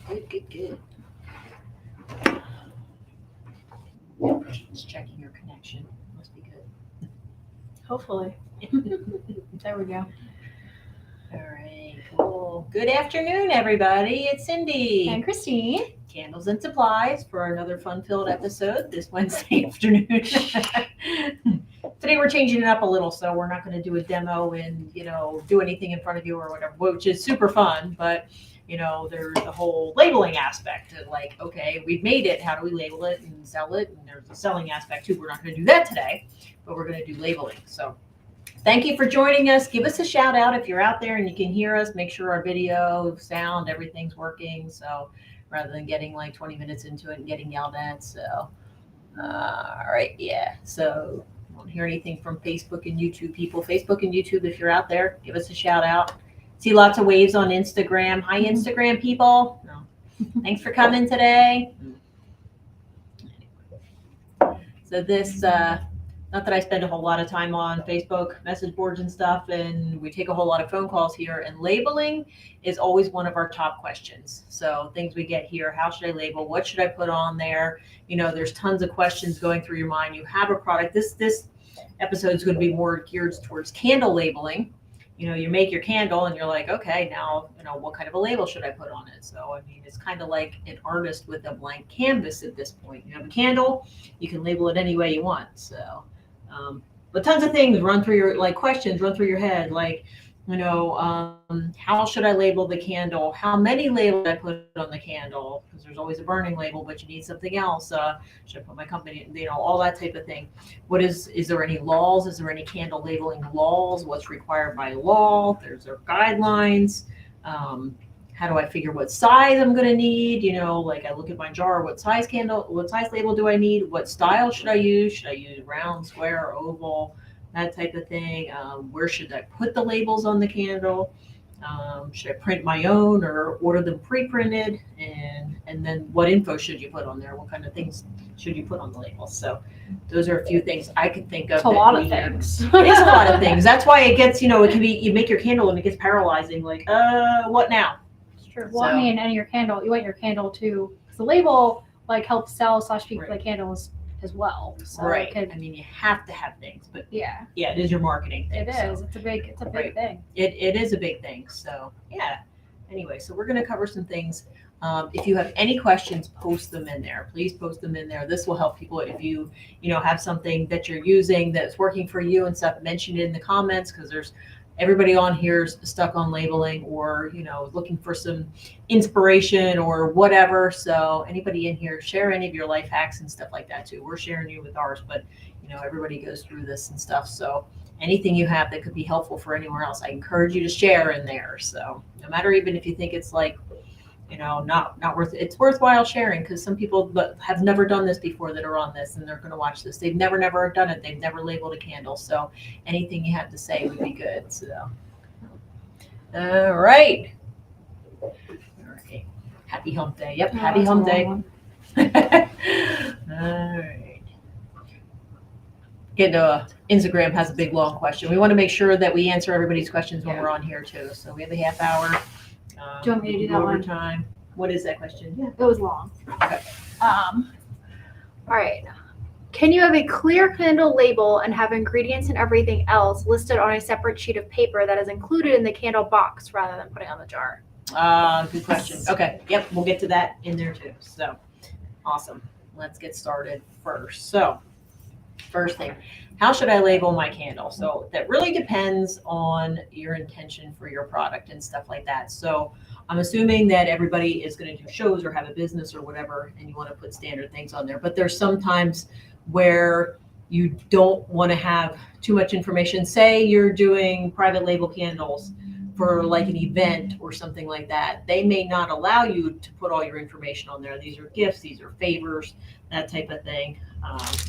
Good. Just checking your connection. Must be good. Hopefully. There we go. All right, cool. Good afternoon, everybody. It's Cindy. And Christine. Candles and Supplies for another fun-filled episode this Wednesday afternoon. Today we're changing it up a little, so we're not going to do a demo and do anything in front of you or whatever, which is super fun. But there's the whole labeling aspect of like, okay, we've made it. How do we label it and sell it? And there's a selling aspect too. We're not going to do that today, but we're going to do labeling. So thank you for joining us. Give us a shout out if you're out there and you can hear us. Make sure our video, sound, everything's working. So rather than getting like 20 minutes into it and getting yelled at. So, all right, yeah. So I won't hear anything from Facebook and YouTube people. Facebook and YouTube, if you're out there, give us a shout out. See lots of waves on Instagram. Hi, Instagram people. No. Thanks for coming today. So this, not that I spend a whole lot of time on Facebook message boards and stuff, and we take a whole lot of phone calls here, and labeling is always one of our top questions. So things we get here, how should I label? What should I put on there? There's tons of questions going through your mind. You have a product. This episode is going to be more geared towards candle labeling. You make your candle and you're like, okay, now, what kind of a label should I put on it? So, I mean, it's kind of like an artist with a blank canvas at this point. You have a candle, you can label it any way you want. So, but tons of things run through your, questions run through your head, how should I label the candle? How many labels I put on the candle? Because there's always a burning label, but you need something else. Should I put my company, all that type of thing. Is there any laws? Is there any candle labeling laws? What's required by law? There's their guidelines. How do I figure what size I'm going to need? I look at my jar, what size label do I need? What style should I use? Should I use round, square, oval? That type of thing. Where should I put the labels on the candle? Should I print my own or order them pre-printed? And then what info should you put on there? What kind of things should you put on the labels? So those are a few things I could think of. It's a lot of things. It is a lot of things. That's why it gets, it can be, you make your candle and it gets paralyzing. Like, what now? It's true. Well, I mean, and your candle, you want your candle to, because the label helps sell / speak for the candles as well. So right. You have to have things, but yeah, it is your marketing thing. It is. So. It's a big thing. It is a big thing. So yeah. Anyway, so we're going to cover some things. If you have any questions, post them in there. Please post them in there. This will help people if you have something that you're using that's working for you and stuff. Mention it in the comments, because there's everybody on here is stuck on labeling or looking for some inspiration or whatever. So anybody in here, share any of your life hacks and stuff like that too. We're sharing you with ours, but everybody goes through this and stuff. So anything you have that could be helpful for anywhere else, I encourage you to share in there. So no matter, even if you think it's not worth it, it's worthwhile sharing, because some people have never done this before that are on this, and they're going to watch this. They've never done it. They've never labeled a candle. So anything you have to say would be good. So, all right. Happy hump day. Yep. Happy hump day. All right. Instagram has a big long question. We want to make sure that we answer everybody's questions when we're on here too. So we have a half hour. Do you want me to do that one? Overtime. What is that question? Yeah, it was long. Okay. All right. Can you have a clear candle label and have ingredients and everything else listed on a separate sheet of paper that is included in the candle box rather than putting on the jar? Good question. Okay. Yep. We'll get to that in there too. So awesome. Let's get started first. So first thing, how should I label my candle? So that really depends on your intention for your product and stuff like that. So I'm assuming that everybody is going to do shows or have a business or whatever, and you want to put standard things on there. But there's sometimes where you don't want to have too much information. Say you're doing private label candles for like an event or something like that. They may not allow you to put all your information on there. These are gifts, these are favors, that type of thing.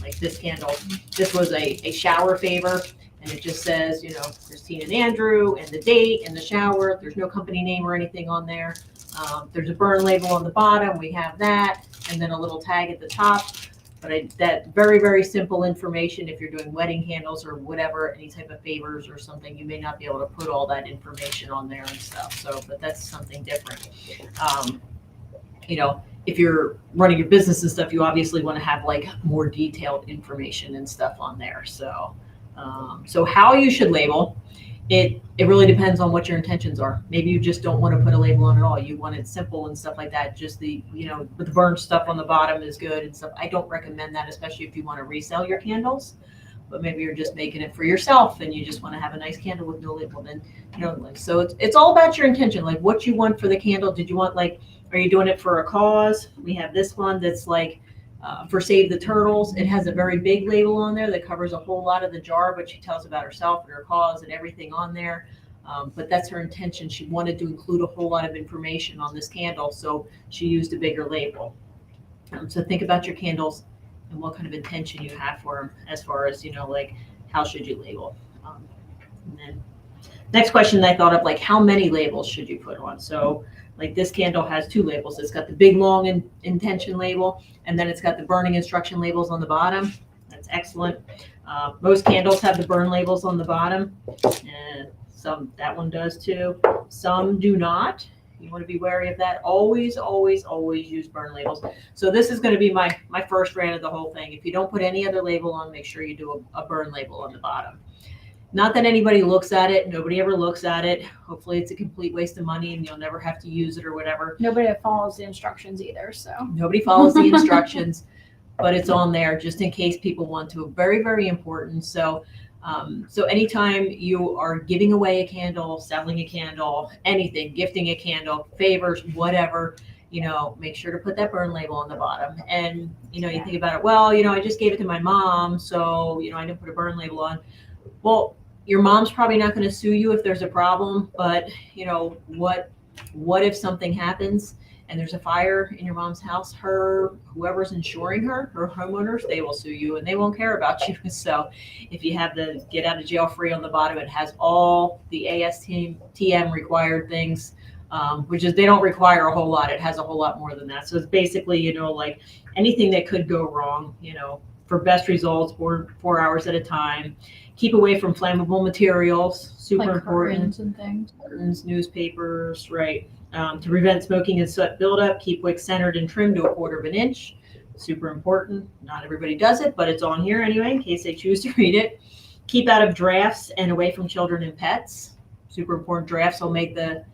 Like this candle, this was a shower favor, and it just says, Christine and Andrew, and the date and the shower. There's no company name or anything on there. There's a burn label on the bottom. We have that, and then a little tag at the top. But that very, very simple information. If you're doing wedding candles or whatever, any type of favors or something, you may not be able to put all that information on there and stuff. So, but that's something different. if you're running your business and stuff, you obviously want to have like more detailed information and stuff on there. So how you should label it really depends on what your intentions are. Maybe you just don't want to put a label on at all. You want it simple and stuff like that. Just with the burnt stuff on the bottom is good and stuff. I don't recommend that, especially if you want to resell your candles. But maybe you're just making it for yourself and you just want to have a nice candle with no label. Then so it's all about your intention, like what you want for the candle. Did you want are you doing it for a cause? We have this one that's like for Save the Turtles. It has a very big label on there that covers a whole lot of the jar, but she tells about herself and her cause and everything on there. But that's her intention. She wanted to include a whole lot of information on this candle, so she used a bigger label. So think about your candles and what kind of intention you have for them as far as, how should you label? And then next question I thought of, how many labels should you put on? So this candle has 2 labels. It's got the big long intention label, and then it's got the burning instruction labels on the bottom. That's excellent. Most candles have the burn labels on the bottom, and that one does too. Some do not. You want to be wary of that. Always, always, always use burn labels. So this is going to be my first rant of the whole thing. If you don't put any other label on, make sure you do a burn label on the bottom. Not that anybody looks at it. Nobody ever looks at it. Hopefully it's a complete waste of money and you'll never have to use it or whatever. Nobody follows the instructions either, so. Nobody follows the instructions, but it's on there just in case people want to. Very, very important. So anytime you are giving away a candle, selling a candle, anything, gifting a candle, favors, whatever, make sure to put that burn label on the bottom. And, you think about it, well, I just gave it to my mom, so, I didn't put a burn label on. Well, your mom's probably not going to sue you if there's a problem, but, what if something happens and there's a fire in your mom's house? Whoever's insuring her homeowners, they will sue you and they won't care about you. So if you have the get out of jail free on the bottom, it has all the ASTM required things, which is they don't require a whole lot. It has a whole lot more than that. So it's basically, anything that could go wrong, for best results, 4 hours at a time. Keep away from flammable materials, super important. Curtains and things. Curtains, newspapers, right. To prevent smoking and soot buildup, keep wick centered and trimmed to 1/4 of an inch. Super important. Not everybody does it, but it's on here anyway, in case they choose to read it. Keep out of drafts and away from children and pets. Super important. Drafts will make the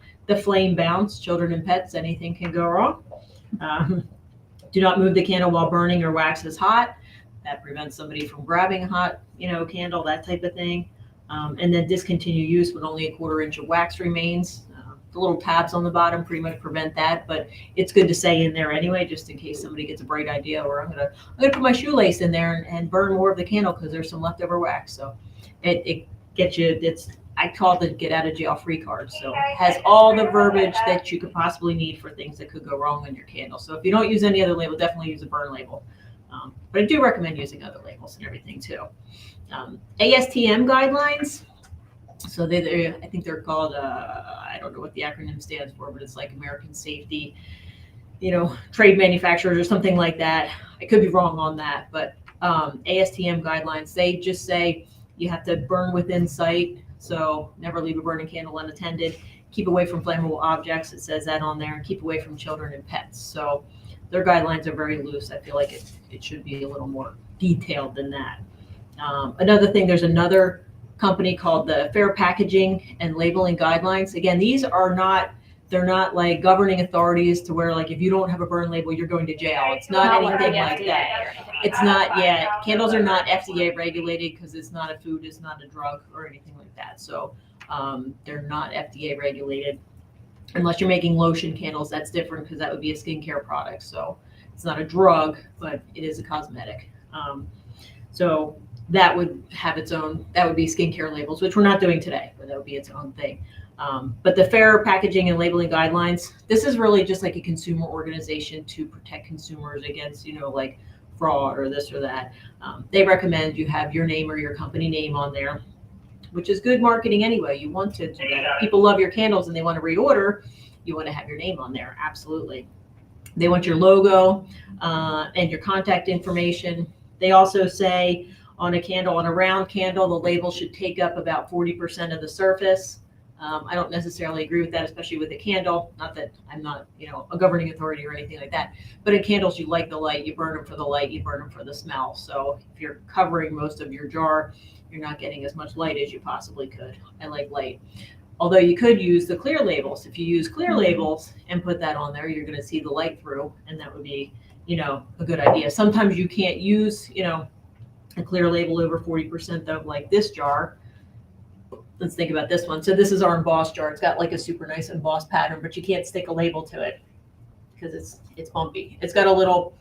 flame bounce. Children and pets, anything can go wrong. Do not move the candle while burning or wax is hot. That prevents somebody from grabbing a hot, candle, that type of thing. And then discontinue use when only 1/4 inch of wax remains. The little tabs on the bottom pretty much prevent that, but it's good to say in there anyway, just in case somebody gets a bright idea, or I'm gonna put my shoelace in there and burn more of the candle because there's some leftover wax. So it gets you. I call it the get out of jail free card. So it has all the verbiage that you could possibly need for things that could go wrong in your candle. So if you don't use any other label, definitely use a burn label. But I do recommend using other labels and everything too. ASTM guidelines. So I think they're called, I don't know what the acronym stands for, but it's like American Safety, Trade Manufacturers or something like that. I could be wrong on that, but ASTM guidelines, they just say you have to burn within sight. So never leave a burning candle unattended. Keep away from flammable objects. It says that on there, and keep away from children and pets. So their guidelines are very loose. I feel like it should be a little more detailed than that. Another thing, there's another company called the Fair Packaging and Labeling Guidelines. Again, they're not like governing authorities to where if you don't have a burn label, you're going to jail. It's not anything like that. It's not yet. Candles are not FDA regulated because it's not a food, it's not a drug or anything like that. So they're not FDA regulated. Unless you're making lotion candles, that's different because that would be a skincare product. So it's not a drug, but it is a cosmetic. So that would have its own, that would be skincare labels, which we're not doing today, but that would be its own thing. But the Fair Packaging and Labeling Guidelines, this is really just like a consumer organization to protect consumers against, fraud or this or that. They recommend you have your name or your company name on there, which is good marketing anyway. You want to do that. If people love your candles and they want to reorder, you want to have your name on there. Absolutely. They want your logo and your contact information. They also say on a round candle, the label should take up about 40% of the surface. I don't necessarily agree with that, especially with a candle. Not that I'm not, a governing authority or anything like that. But in candles, you light the light, you burn them for the light, you burn them for the smell. So if you're covering most of your jar, you're not getting as much light as you possibly could. I like light. Although you could use the clear labels. If you use clear labels and put that on there, you're going to see the light through, and that would be, a good idea. Sometimes you can't use, a clear label over 40% though, like this jar. Let's think about this one. So this is our embossed jar. It's got like a super nice embossed pattern, but you can't stick a label to it because it's bumpy. It's got a little,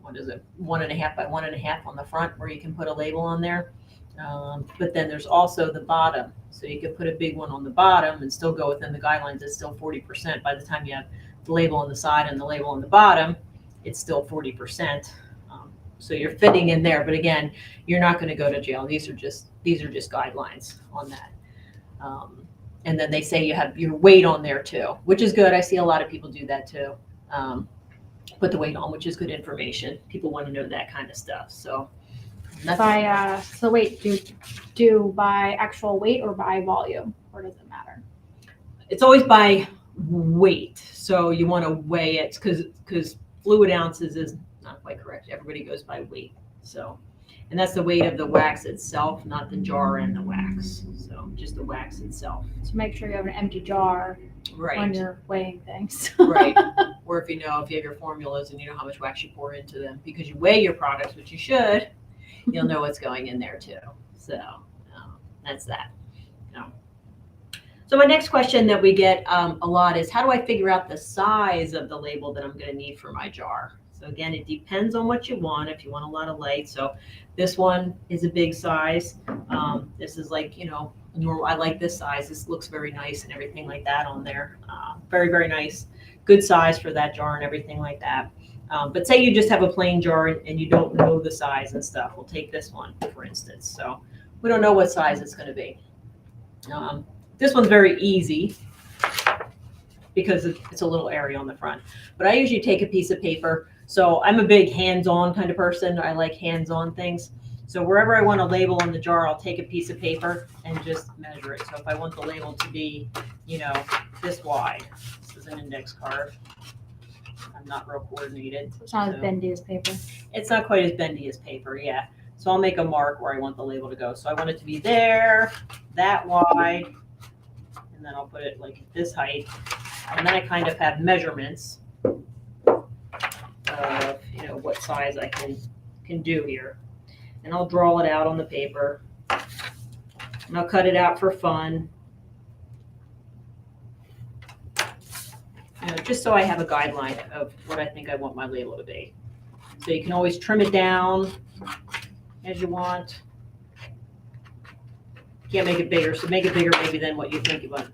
what is it, 1.5 by 1.5 on the front where you can put a label on there. But then there's also the bottom. So you could put a big one on the bottom and still go within the guidelines. It's still 40%. By the time you have the label on the side and the label on the bottom, it's still 40%. So you're fitting in there, but again, you're not going to go to jail. These are just guidelines on that. And then they say you have your weight on there too, which is good. I see a lot of people do that too. Put the weight on, which is good information. People want to know that kind of stuff. So So wait, do by actual weight or by volume, or does it matter? it's always by weight. So you want to weigh it because fluid ounces is not quite correct. Everybody goes by weight. So, and that's the weight of the wax itself, not the jar and the wax. So just the wax itself. To make sure you have an empty jar when Right. you're weighing things. Right. Or if you have your formulas and you know how much wax you pour into them, because you weigh your products, which you should, you'll know what's going in there too. So that's that. So my next question that we get a lot is, how do I figure out the size of the label that I'm going to need for my jar? So again, it depends on what you want. If you want a lot of light, so this one is a big size. This is like, normal. I like this size. This looks very nice and everything like that on there. Very, very nice. Good size for that jar and everything like that. But say you just have a plain jar and you don't know the size and stuff. We'll take this one, for instance. So we don't know what size it's going to be. This one's very easy because it's a little area on the front. But I usually take a piece of paper. So I'm a big hands-on kind of person. I like hands-on things. So wherever I want a label on the jar, I'll take a piece of paper and just measure it. So if I want the label to be, this wide, this is an index card. I'm not real coordinated. It's not as so- bendy as paper. It's not quite as bendy as paper, yeah. So I'll make a mark where I want the label to go. So I want it to be there, that wide, and then I'll put it like at this height. And then I kind of have measurements of, what size I can do here. And I'll draw it out on the paper. And I'll cut it out for fun. Just so I have a guideline of what I think I want my label to be. So you can always trim it down as you want. Can't make it bigger, so make it bigger maybe than what you think you want.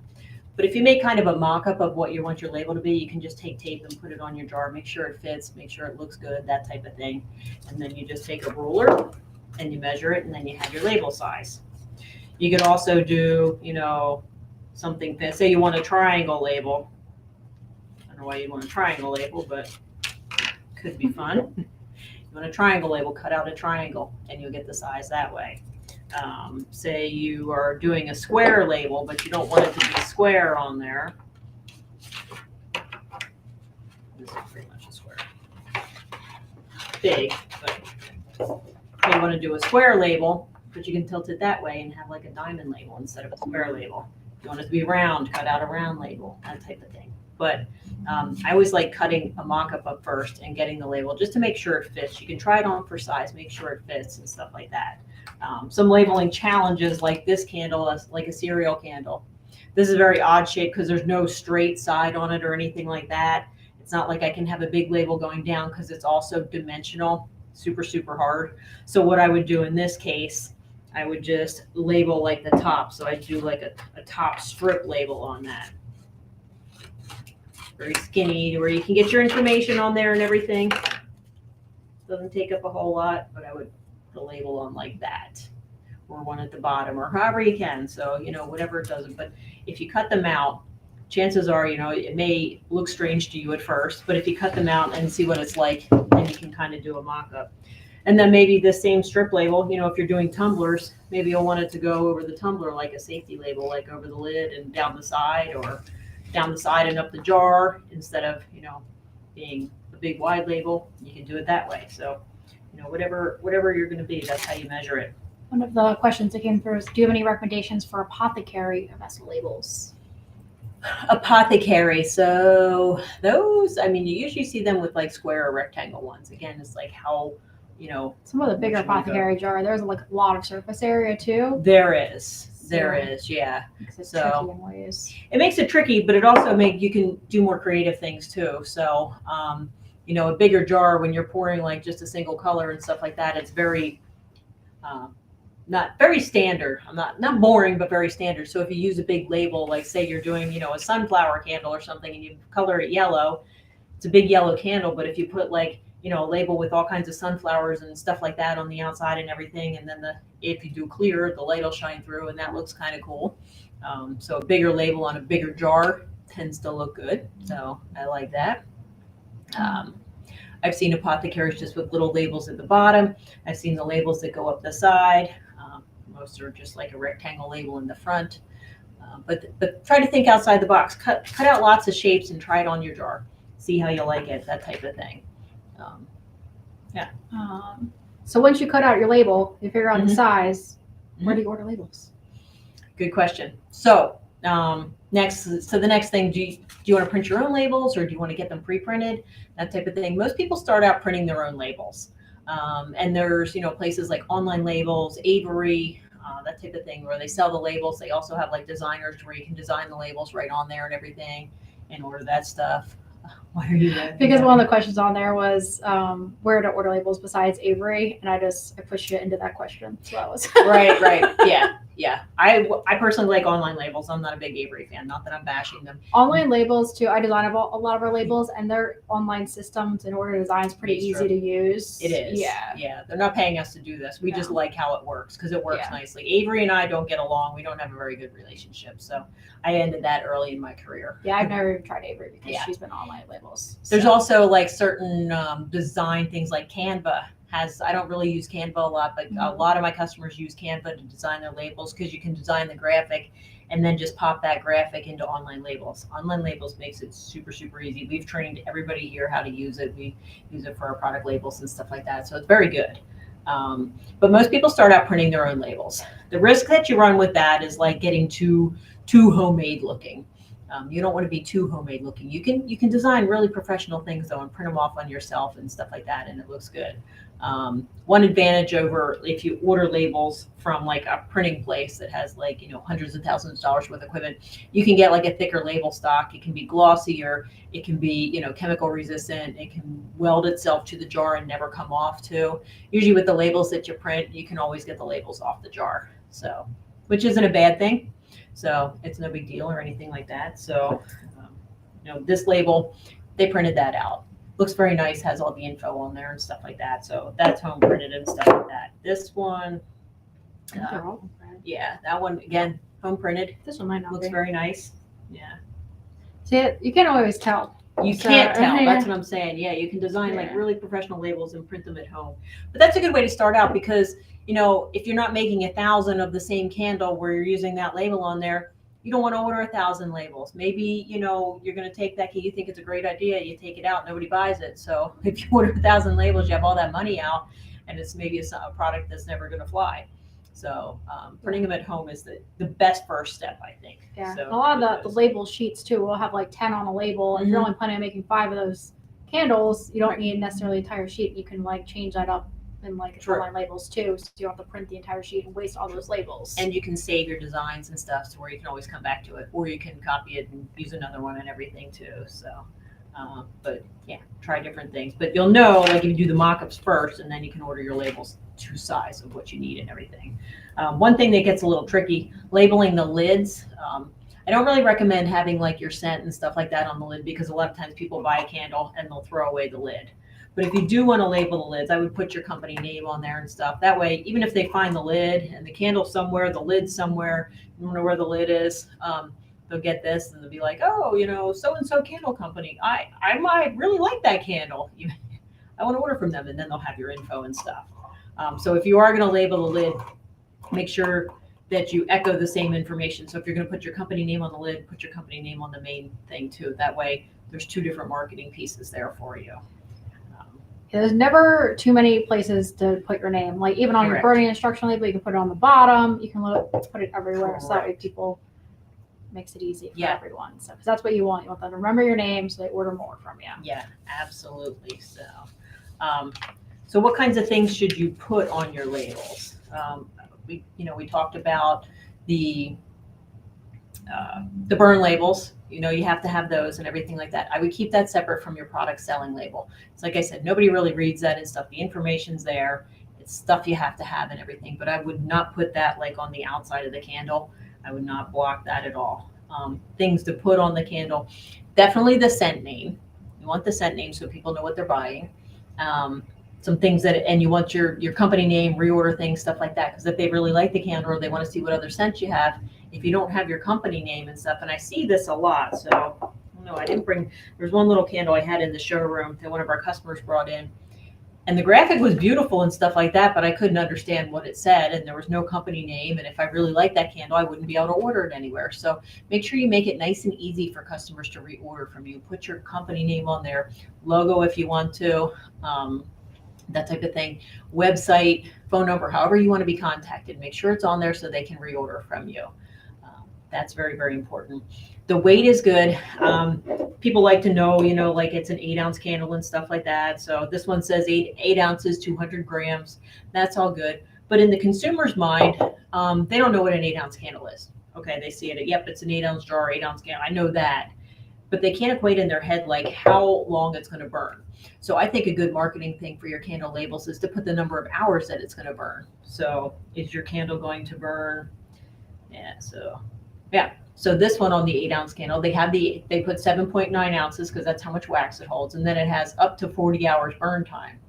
But if you make kind of a mock-up of what you want your label to be, you can just take tape and put it on your jar, make sure it fits, make sure it looks good, that type of thing. And then you just take a ruler and you measure it, and then you have your label size. You could also do, something, say you want a triangle label. I don't know why you'd want a triangle label, but could be fun. You want a triangle label, cut out a triangle, and you'll get the size that way. Say you are doing a square label, but you don't want it to be square on there. This is pretty much a square. Big, but you want to do a square label, but you can tilt it that way and have like a diamond label instead of a square label. If you want it to be round, cut out a round label, that type of thing. But I always like cutting a mock-up up first and getting the label just to make sure it fits. You can try it on for size, make sure it fits and stuff like that. Some labeling challenges like this candle is like a cereal candle. This is a very odd shape because there's no straight side on it or anything like that. It's not like I can have a big label going down because it's also dimensional, super, super hard. So what I would do in this case, I would just label like the top. So I do like a top strip label on that. Very skinny, where you can get your information on there and everything. Doesn't take up a whole lot, but I would put the label on like that, or one at the bottom, or however you can. So, whatever it does. But if you cut them out, chances are, it may look strange to you at first, but if you cut them out and see what it's like, then you can kind of do a mock-up. And then maybe the same strip label, if you're doing tumblers, maybe you'll want it to go over the tumbler like a safety label, like over the lid and down the side, or down the side and up the jar, instead of, being a big wide label. You can do it that way. So, whatever you're going to be, that's how you measure it. One of the questions that came through is, do you have any recommendations for apothecary vessel labels? Apothecary. So those, you usually see them with like square or rectangle ones. Again, it's like how, Some of the bigger Which one to go? apothecary jar, there's like a lot of surface area too. there is, So- yeah. Makes it So- tricky in ways. It makes it tricky, but it also you can do more creative things too. So, a bigger jar, when you're pouring like just a single color and stuff like that, it's very, not very standard. I'm not boring, but very standard. So if you use a big label, like say you're doing, a sunflower candle or something, and you color it yellow, it's a big yellow candle. But if you put like, a label with all kinds of sunflowers and stuff like that on the outside and everything, and then if you do clear, the light will shine through, and that looks kind of cool. So a bigger label on a bigger jar tends to look good. So I like that. I've seen apothecaries just with little labels at the bottom. I've seen the labels that go up the side. Most are just like a rectangle label in the front. But try to think outside the box. Cut out lots of shapes and try it on your jar. See how you like it, that type of thing. So once you cut out your label, you figure out the Mhm. size. Where do you order labels? Good question. So the next thing, do you want to print your own labels, or do you want to get them pre-printed? That type of thing. Most people start out printing their own labels. And there's, places like Online Labels, Avery, that type of thing, where they sell the labels. They also have like designers where you can design the labels right on there and everything, and order that stuff. Why are you there? Because one of the questions on there was where to order labels besides Avery, and I pushed it into that question. So that was right. Yeah. I personally like Online Labels. I'm not a big Avery fan. Not that I'm bashing them. Online Labels too. I design a lot of our labels, and their online systems and order design is pretty It's easy true. to use. It is. Yeah. They're not paying us to do this. We just No. like how it works because it works Yeah. nicely. Avery and I don't get along. We don't have a very good relationship. So I ended that early in my career. Yeah, I've never even tried Avery because Yeah. she's been Online Labels. There's So- also like certain design things like Canva I don't really use Canva a lot, but a lot of my customers use Canva to design their labels because you can design the graphic and then just pop that graphic into Online Labels. Online Labels makes it super, super easy. We've trained everybody here how to use it. We use it for our product labels and stuff like that. So it's very good. But most people start out printing their own labels. The risk that you run with that is like getting too homemade looking. You don't want to be too homemade looking. You can design really professional things though and print them off on yourself and stuff like that, and it looks good. One advantage over if you order labels from like a printing place that has like, hundreds of thousands of dollars worth of equipment, you can get like a thicker label stock. It can be glossier. It can be, chemical resistant. It can weld itself to the jar and never come off too. Usually with the labels that you print, you can always get the labels off the jar. So, which isn't a bad thing. So it's no big deal or anything like that. So, this label, they printed that out. Looks very nice, has all the info on there and stuff like that. So that's home printed and stuff like that. This one, I think they're all red. yeah, that one again, home printed. This one might not Looks be. very nice. Yeah. See, you can't always tell. You So, can't tell. yeah. That's what I'm saying. Yeah, you can design like Yeah. really professional labels and print them at home. But that's a good way to start out because, if you're not making 1,000 of the same candle where you're using that label on there, you don't want to order 1,000 labels. Maybe, you're going to take that, you think it's a great idea, you take it out, nobody buys it. So if you order 1,000 labels, you have all that money out, and it's maybe a product that's never going to fly. So printing them at home is the best first step, I think. Yeah. So And a lot of the label sheets too will have like 10 on a label. And if you're only planning on making 5 of those candles, you don't need necessarily an entire sheet. You can like change that up in like True. online labels too. So you don't have to print the entire sheet and waste all those labels. And you can save your designs and stuff to where you can always come back to it, or you can copy it and use another one and everything too. So, but yeah, try different things. But you'll know, like if you do the mock-ups first, and then you can order your labels to size of what you need and everything. One thing that gets a little tricky, labeling the lids. I don't really recommend having like your scent and stuff like that on the lid because a lot of times people buy a candle and they'll throw away the lid. But if you do want to label the lids, I would put your company name on there and stuff. That way, even if they find the lid and the candle somewhere, the lid somewhere, you don't know where the lid is, they'll get this and they'll be like, oh, so-and-so candle company. I might really like that candle. I want to order from them, and then they'll have your info and stuff. So if you are going to label the lid, make sure that you echo the same information. So if you're going to put your company name on the lid, put your company name on the main thing too. That way there's two different marketing pieces there for you. There's never too many places to put your name. Like even on your Correct. burning instruction label, you can put it on the bottom. You can put it everywhere, so that way Correct. people makes it easy for Yeah. everyone. So 'cause that's what you want. You want them to remember your name, so they order more from you. Yeah, absolutely. So what kinds of things should you put on your labels? We talked about the burn labels. You have to have those and everything like that. I would keep that separate from your product selling label. It's like I said, nobody really reads that and stuff. The information's there. It's stuff you have to have and everything, but I would not put that like on the outside of the candle. I would not block that at all. Things to put on the candle, definitely the scent name. You want the scent name so people know what they're buying. Some things and you want your company name, reorder things, stuff like that. Because if they really like the candle or they want to see what other scents you have, if you don't have your company name and stuff, and I see this a lot. So no, I didn't bring. There's one little candle I had in the showroom that one of our customers brought in, and the graphic was beautiful and stuff like that, but I couldn't understand what it said, and there was no company name. And if I really liked that candle, I wouldn't be able to order it anywhere. So make sure you make it nice and easy for customers to reorder from you. Put your company name on there, logo if you want to. That type of thing, website, phone number, however you want to be contacted. Make sure it's on there so they can reorder from you. That's very, very important. The weight is good. People like to know, like it's an 8-ounce candle and stuff like that. So this one says 8 ounces, 200 grams. That's all good. But in the consumer's mind, they don't know what an 8-ounce candle is. Okay, they see it. Yep, it's an 8-ounce jar, 8-ounce candle. I know that. But they can't equate in their head like how long it's going to burn. So I think a good marketing thing for your candle labels is to put the number of hours that it's going to burn. So is your candle going to burn? Yeah. So this one on the 8-ounce candle, they put 7.9 ounces because that's how much wax it holds. And then it has up to 40 hours burn time,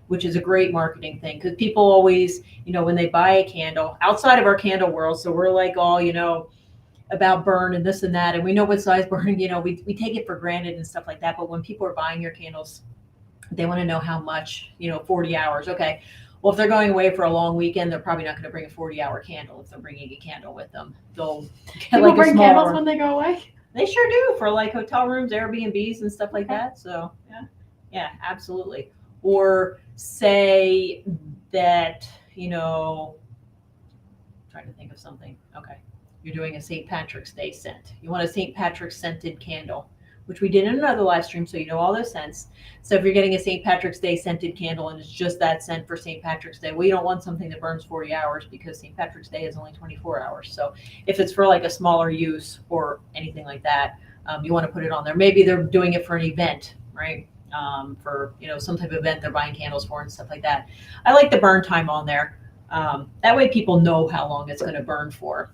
which is a great marketing thing because people always, when they buy a candle outside of our candle world, so we're like all, about burn and this and that, and we know what size burn, we take it for granted and stuff like that. But when people are buying your candles, they want to know how much, 40 hours. Okay. Well, if they're going away for a long weekend, they're probably not going to bring a 40-hour candle. If they're bringing a candle with them, they'll get People like a bring smaller candles one. when they go away. They sure do for like hotel rooms, Airbnbs and stuff like that. So yeah, absolutely. Or say that, trying to think of something. Okay. You're doing a St. Patrick's Day scent. You want a St. Patrick's scented candle, which we did in another live stream, so you know all those scents. So if you're getting a St. Patrick's Day scented candle and it's just that scent for St. Patrick's Day, well, you don't want something that burns 40 hours because St. Patrick's Day is only 24 hours. So if it's for like a smaller use or anything like that, you want to put it on there. Maybe they're doing it for an event, right? For some type of event they're buying candles for and stuff like that. I like the burn time on there. That way people know how long it's going to burn for.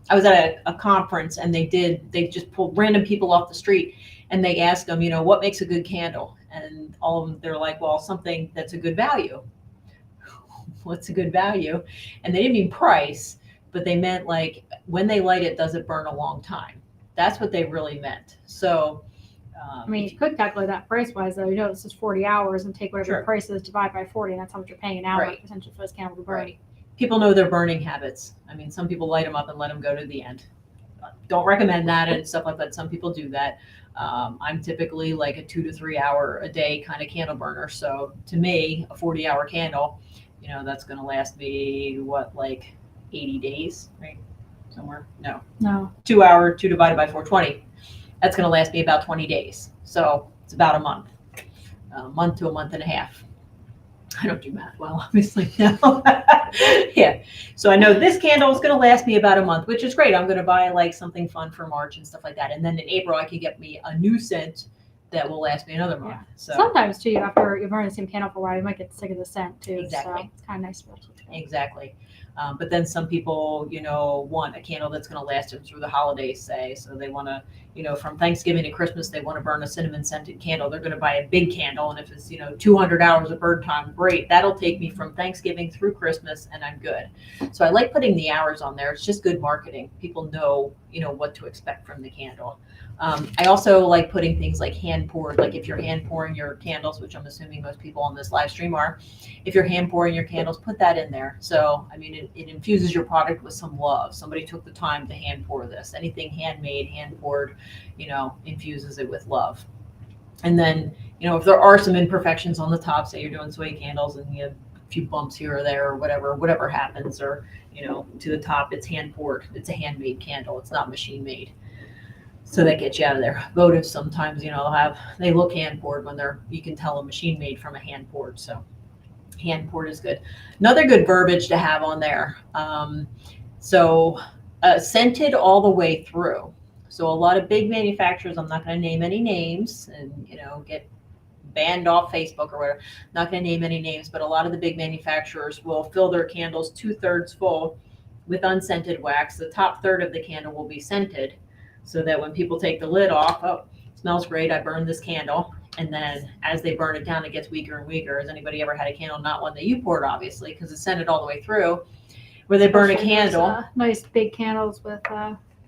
I was at a conference and they just pulled random people off the street and they asked them, what makes a good candle? And all of them, they're like, well, something that's a good value. What's a good value? And they didn't mean price, but they meant like when they light it, does it burn a long time? That's what they really meant. So, You could calculate that price wise though. This is 40 hours and take whatever Sure. the price is, divide by 40, and that's how much you're paying an hour Right. potentially for this candle to burn. Right. People know their burning habits. Some people light them up and let them go to the end. Don't recommend that and stuff like that. Some people do that. I'm typically like a 2 to 3 hour a day kind of candle burner. So to me, a 40-hour candle, that's going to last me like 80 days, right? Somewhere? No. 2 divided by 420. That's going to last me about 20 days. So it's about a month to a month and a half. I don't do math well, obviously. No. Yeah. So I know this candle is going to last me about a month, which is great. I'm going to buy like something fun for March and stuff like that. And then in April, I can get me a new scent that will last me another month. Yeah. So Sometimes too, after you've burned the same candle for a while, you might get sick of the scent too. Exactly. So it's kind of nice to switch it. exactly. But then some people, want a candle that's going to last them through the holidays, say. So they want to, from Thanksgiving to Christmas, they want to burn a cinnamon scented candle. They're going to buy a big candle. And if it's, 200 hours of burn time, great. That'll take me from Thanksgiving through Christmas and I'm good. So I like putting the hours on there. It's just good marketing. People know, what to expect from the candle. I also like putting things like hand poured, like if you're hand pouring your candles, which I'm assuming most people on this live stream are, if you're hand pouring your candles, put that in there. So, I mean, it infuses your product with some love. Somebody took the time to hand pour this. Anything handmade, hand poured, infuses it with love. And then, if there are some imperfections on the top, say you're doing soy candles and you have a few bumps here or there or whatever happens, or, to the top, it's hand poured. It's a handmade candle. It's not machine made. So that gets you out of there. Votives sometimes, they look hand poured when you can tell a machine made from a hand poured. So hand poured is good. Another good verbiage to have on there. Scented all the way through. So a lot of big manufacturers, I'm not going to name any names and, get banned off Facebook or whatever. Not going to name any names, but a lot of the big manufacturers will fill their candles 2/3 full with unscented wax. The top third of the candle will be scented, so that when people take the lid off, it smells great, I burned this candle. And then as they burn it down, it gets weaker and weaker. Has anybody ever had a candle, not one that you poured, obviously, because it's scented all the way through, where they burn a Especially candle. those, nice big candles with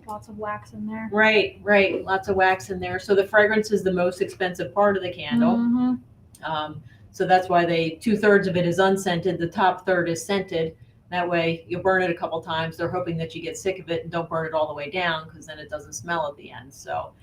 lots of wax in there. Right. Lots of wax in there. So the fragrance is the most expensive part of the candle. Mm-hmm. So that's why 2/3 of it is unscented. The top third is scented. That way you'll burn it a couple times. They're hoping that you get sick of it and don't burn it all the way down, because then it doesn't smell at the end. So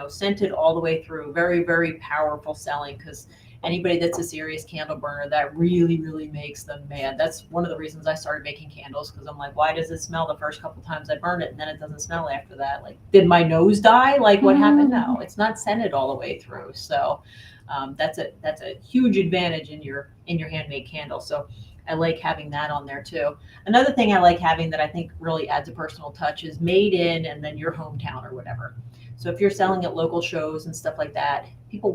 scented all the way through. Very, very powerful selling, because anybody that's a serious candle burner, that really, really makes them mad. That's one of the reasons I started making candles, because I'm like, why does it smell the first couple times I burn it and then it doesn't smell after that? Like, did my nose die? Like, what happened? No, it's not scented all the way through. So that's a huge advantage in your handmade candle. So I like having that on there too. Another thing I like having that I think really adds a personal touch is made in and then your hometown or whatever. So if you're selling at local shows and stuff like that, people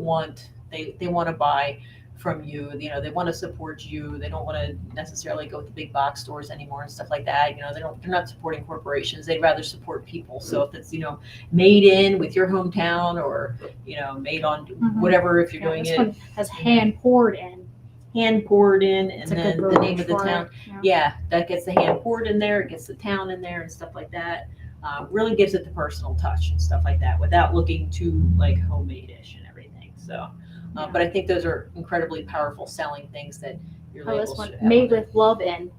they want to buy from you. They want to support you. They don't want to necessarily go to the big box stores anymore and stuff like that. They're not supporting corporations. They'd rather support people. So if it's, made in with your hometown, or, made on whatever, if you're doing this it. one has hand poured in. Hand poured in, and It's a then good the name of the verbiage for town. it, Yeah, that gets the hand poured in there. It gets the town in there and stuff like that. Really gives it the personal touch and stuff like that, without looking too like homemade-ish and everything. So, but I think those are incredibly powerful selling things that your Oh, labels this one should have. made with love in.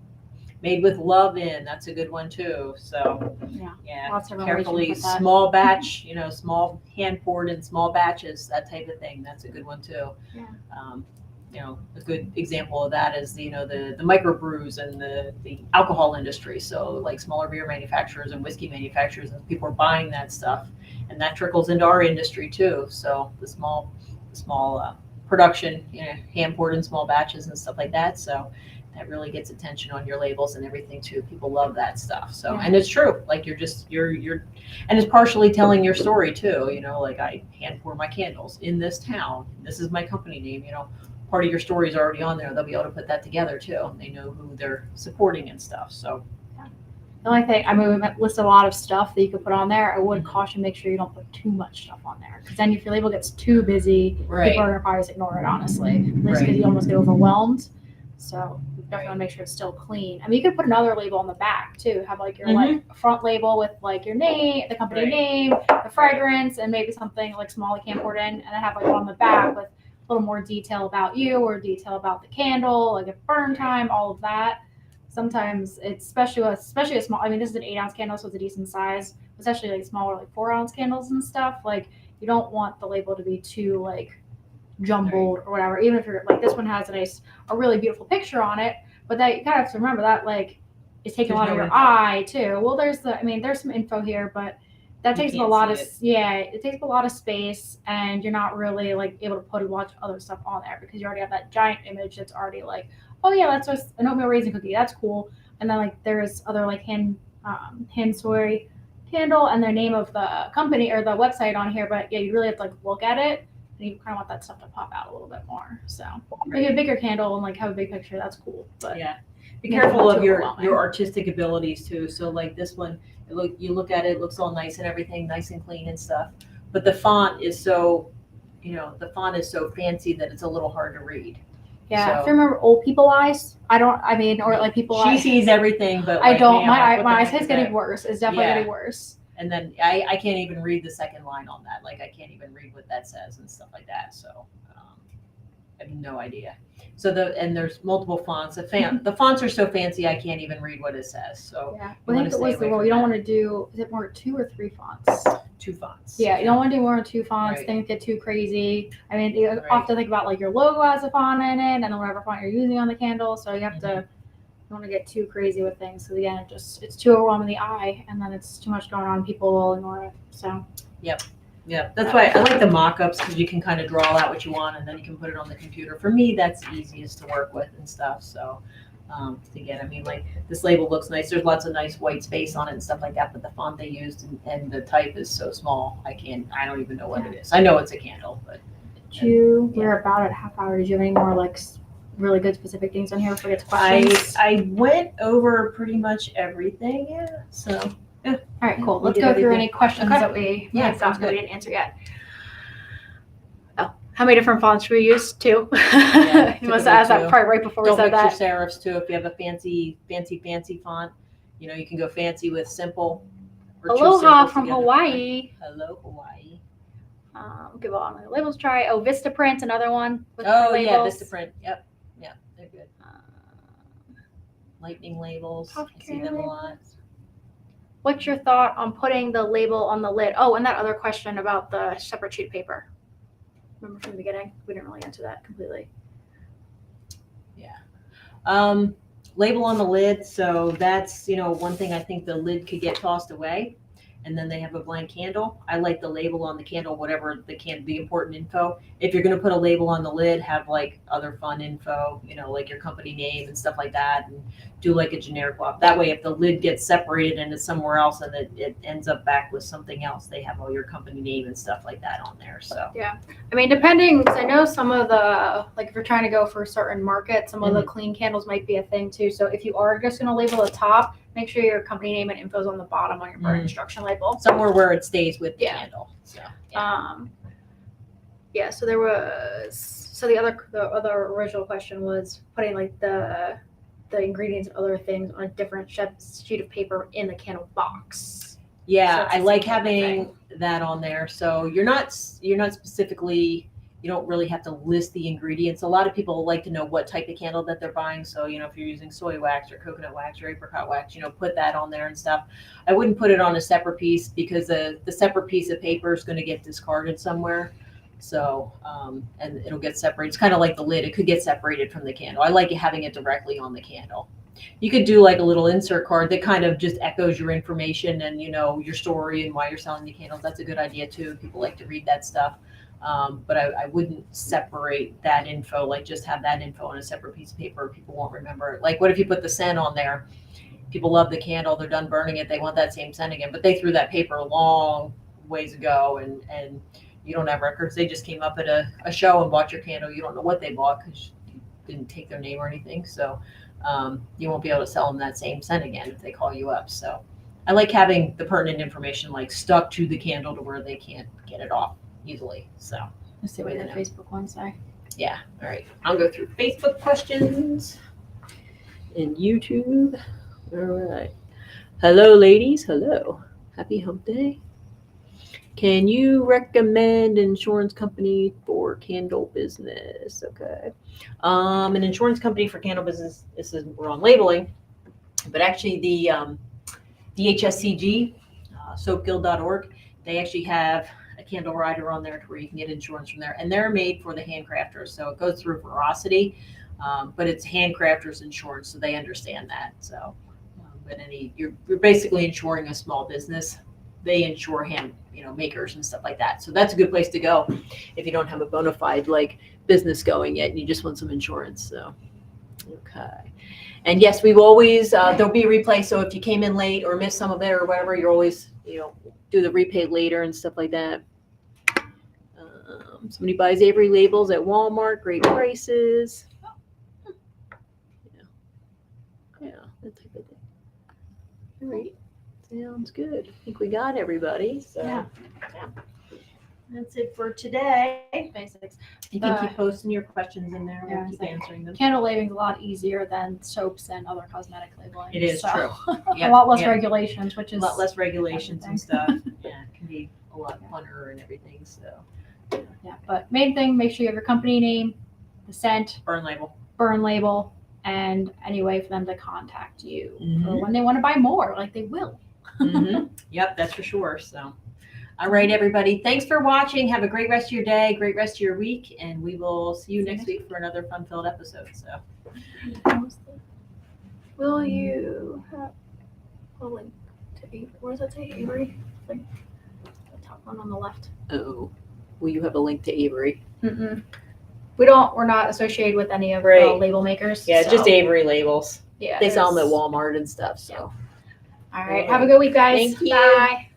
Made with love in. That's a good one too. So Yeah. Lots of carefully, relations with that. small batch, small hand poured in small batches, that type of thing. That's a good one too. Yeah. A good example of that is the microbrews and the alcohol industry. So like smaller beer manufacturers and whiskey manufacturers, and people are buying that stuff, and that trickles into our industry too. So the small production, hand poured in small batches and stuff like that. So that really gets attention on your labels and everything too. People love that stuff. So, and it's true. Like you're and it's partially telling your story too. Like I hand pour my candles in this town. This is my company name. Part of your story is already on there. They'll be able to put that together too. They know who they're supporting and stuff. So The only thing, we listed a lot of stuff that you could put on there. I would caution, make sure you don't put too much stuff on there, because then if your label gets too busy, people are going to probably just ignore it, honestly. Because you almost get overwhelmed. So you definitely want to make sure it's still clean. You could put another label on the back too. Have like your like front label with like your name, the company name, the fragrance, and maybe something like small like hand poured in, and then have like one on the back with a little more detail about you, or detail about the candle, like a burn time, all of that. Sometimes it's especially a small, this is an 8-ounce candle, so it's a decent size, especially like smaller, like 4-ounce candles and stuff. Like you don't want the label to be too like jumbled or whatever, even if you're like, this one has a really beautiful picture on it, but that you kind of have to remember that like it's taking a lot of your eye too. Well, there's some info here, but that takes up a lot of it takes up a lot of space, and you're not really like able to put a lot of other stuff on there, because you already have that giant image that's already like, oh yeah, that's just an oatmeal raisin cookie, that's cool. And then like there's other like hand soy candle and the name of the company or the website on here, but yeah, you really have to like look at it and you kind of want that stuff to pop out a little bit more. So maybe a bigger candle and like have a big picture. That's cool. But Yeah. Be Make it careful not of too your overwhelming. artistic abilities too. So like this one, you look at it, it looks all nice and everything, nice and clean and stuff. But the font is so, the font is so fancy that it's a little hard to read. yeah, So- if you remember old people eyes, or like people She eyes. sees everything, but I like, don't. man, like, what My the heck eyesight's is getting that? worse. It's definitely Yeah. getting worse. And then I can't even read the second line on that. Like I can't even read what that says and stuff like that. So I have no idea. So there's multiple fonts. The fonts are so fancy I can't even read what it says. So Yeah. you I wanna think it stay was the away rule. from You don't that. want to do. Is it more 2 or 3 fonts? 2 fonts. Yeah, you don't want to do more than 2 fonts. Right. Things get too crazy. I mean, you Right. often think about like your logo has a font in it, and then whatever font you're using on the candle. So you have to. You don't want to get too crazy with things. So again, it's too overwhelming the eye, and then it's too much going on. People will ignore it. So Yeah, that's why I like the mock-ups because you can kind of draw out what you want and then you can put it on the computer. For me, that's easiest to work with and stuff. So, again, I mean, like this label looks nice. There's lots of nice white space on it and stuff like that. But the font they used and the type is so small, I don't even know what it is. I know it's a candle, but we're about at half hour. Did you have any more like really good specific things on here before we get to questions? I went over pretty much everything. Yeah. So All right, cool. We Let's did go through everything. any questions Okay. that we Yeah, have sounds gotten that we good. didn't answer yet. Oh, how many different fonts should we use? 2. Yeah, You must have asked that typical 2. probably right before we Don't said mix your that. serifs too. If you have a fancy font, you can go fancy with simple. Or two Aloha simples from together. Hawaii. Hello, Hawaii. Give all my labels a try. Oh, Vistaprint, another one. With Oh labels. yeah, Vistaprint. Yep, they're good. Uh, Lightning labels. Puff I see them a lot. What's your thought on putting the label on the lid? Oh, and that other question about the separate sheet of paper. Remember from the beginning? We didn't really answer that completely. Label on the lid. So that's one thing. I think the lid could get tossed away, and then they have a blank candle. I like the label on the candle, whatever the important info. If you're going to put a label on the lid, have like other fun info, like your company name and stuff like that, and do like a generic block. That way, if the lid gets separated and it's somewhere else and it ends up back with something else, they have all your company name and stuff like that on there. So I mean, depending, 'cause I know some of the, like if you're trying to go for a certain market, some of the clean candles might be a thing too. So if you are just going to label the top, make sure your company name and info is on the bottom on your burn instruction label. somewhere where it stays with the Yeah. candle. So So there was, the other original question was putting like the ingredients and other things on a different sheet of paper in the candle box. yeah, So it's I the like same kind of having that on there. So you're not specifically, you don't really have to list the ingredients. A lot of people like to know what type of candle that they're buying. So, if you're using soy wax or coconut wax or apricot wax, put that on there and stuff. I wouldn't put it on a separate piece because the separate piece of paper is going to get discarded somewhere. So, and it'll get separated. It's kind of like the lid. It could get separated from the candle. I like having it directly on the candle. You could do like a little insert card that kind of just echoes your information and, your story and why you're selling the candles. That's a good idea too. People like to read that stuff. But I wouldn't separate that info, like just have that info on a separate piece of paper. People won't remember it. Like what if you put the scent on there? People love the candle. They're done burning it. They want that same scent again, but they threw that paper a long ways ago and you don't have records. They just came up at a show and bought your candle. You don't know what they bought because you didn't take their name or anything. So you won't be able to sell them that same scent again if they call you up. So I like having the pertinent information like stuck to the candle to where they can't get it off easily. So Let's see what the Facebook ones say. yeah. All right. I'll go through Facebook questions and YouTube. All right. Hello, ladies. Hello. Happy hump day. Can you recommend insurance company for candle business? Okay. An insurance company for candle business, we're on labeling, but actually the HSCG, soapguild.org, they actually have a candle rider on there where you can get insurance from there. And they're made for the handcrafters. So it goes through Veracity, but it's handcrafters insurance. So they understand that. So, but you're basically insuring a small business. They insure makers and stuff like that. So that's a good place to go if you don't have a bona fide business going yet and you just want some insurance. So, okay. And yes, we've always, there'll be a replay. So if you came in late or missed some of it or whatever, you're always, do the replay later and stuff like that. Somebody buys Avery labels at Walmart, great prices. Yeah, that type of thing. All right, sounds good. I think we got everybody. So Yeah. that's it for today. Basics. You can keep posting your questions in there. Yeah, We'll keep it's like answering them. Candle labeling is a lot easier than soaps and other cosmetic labeling. It is true. a Yep, lot less yep. regulations, which A is lot less regulations and stuff. everything. Yeah, it can be a lot funner and everything. So Yeah, but main thing, make sure you have your company name, the scent, burn label. burn label, and any way for them to contact you Mhm. for when they want to buy more, like they will. Mm-hmm. Yep, that's for sure. So, all right, everybody. Thanks for watching. Have a great rest of your day, great rest of your week, and we will see you next week for another fun-filled episode. So, Will you have a link to Avery? Where does that say Avery? Like the top one on the left. oh, will you have a link to Avery? Mm-mm. We're not associated with any of the Right. label makers. Yeah, so, just Avery labels. Yeah. They sell them at there's- Walmart and stuff. So. All right. Have a good week, guys. Thank you. Bye.